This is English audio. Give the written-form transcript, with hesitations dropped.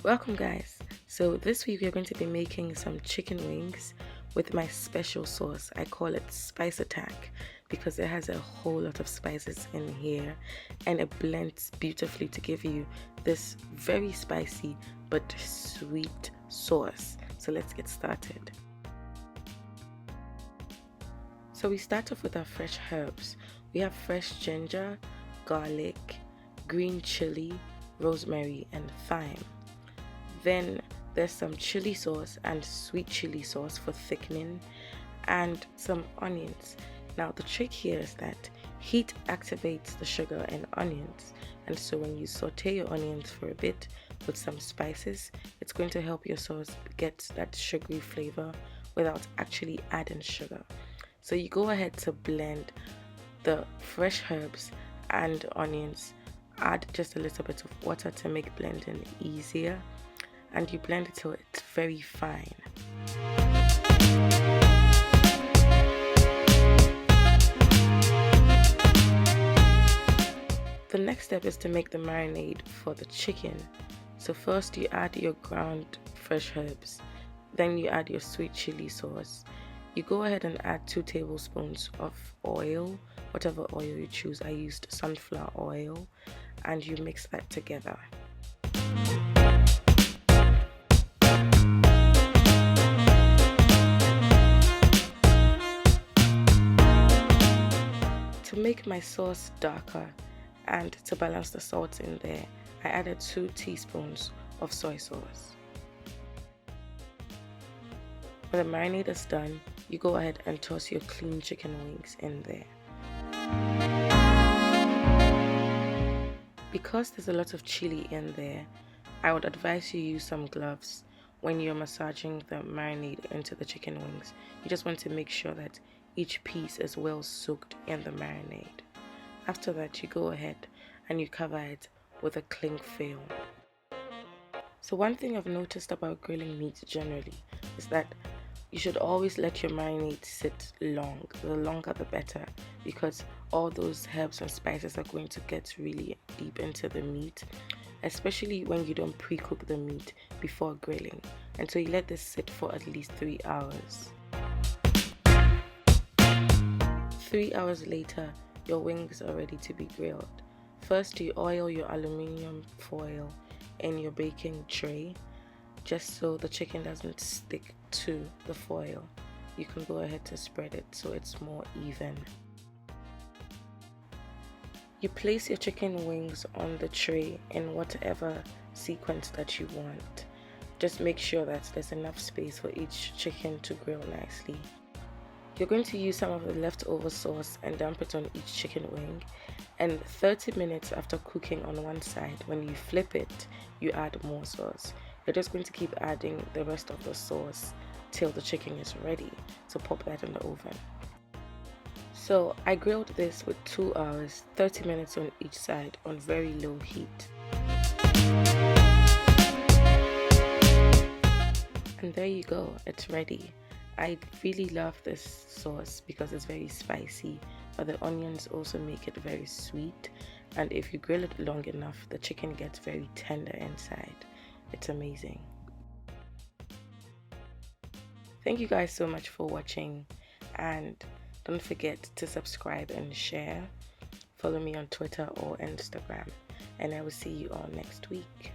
Welcome guys. So this week we're going to be making some chicken wings with my special sauce. I call it Spice Attack because it has a whole lot of spices in here and it blends beautifully to give you this very spicy but sweet sauce. So let's get started. So we start off with our fresh herbs. We have fresh ginger, garlic, green chili, rosemary and thyme. Then there's some chili sauce and sweet chili sauce for thickening and some onions. Now the trick here is that heat activates the sugar in onions, and so when you saute your onions for a bit with some spices, it's going to help your sauce get that sugary flavor without actually adding sugar. So you go ahead to blend the fresh herbs and onions, add just a little bit of water to make blending easier, and you blend it till it's very fine. The next step is to make the marinade for the chicken. So first you add your ground fresh herbs, then you add your sweet chili sauce. You go ahead and add 2 tablespoons of oil, whatever oil you choose. I used sunflower oil, and you mix that together. To make my sauce darker and to balance the salt in there, I added 2 teaspoons of soy sauce. When the marinade is done, you go ahead and toss your clean chicken wings in there. Because there's a lot of chili in there, I would advise you use some gloves when you're massaging the marinade into the chicken wings. You just want to make sure that each piece is well soaked in the marinade. After that, you go ahead and you cover it with a cling film. So one thing I've noticed about grilling meat generally is that you should always let your marinade sit long. The longer the better, because all those herbs and spices are going to get really deep into the meat, especially when you don't pre-cook the meat before grilling. And so you let this sit for at least 3 hours. 3 hours later, your wings are ready to be grilled. First, you oil your aluminum foil in your baking tray, just so the chicken doesn't stick to the foil. You can go ahead to spread it so it's more even. You place your chicken wings on the tray in whatever sequence that you want. Just make sure that there's enough space for each chicken to grill nicely. You're going to use some of the leftover sauce and dump it on each chicken wing, and 30 minutes after cooking on one side, when you flip it, you add more sauce. You're just going to keep adding the rest of the sauce till the chicken is ready to pop that in the oven. So I grilled this with 2 hours, 30 minutes on each side on very low heat. And there you go, it's ready. I really love this sauce because it's very spicy, but the onions also make it very sweet, and if you grill it long enough, the chicken gets very tender inside. It's amazing. Thank you guys so much for watching, and don't forget to subscribe and share. Follow me on Twitter or Instagram, and I will see you all next week.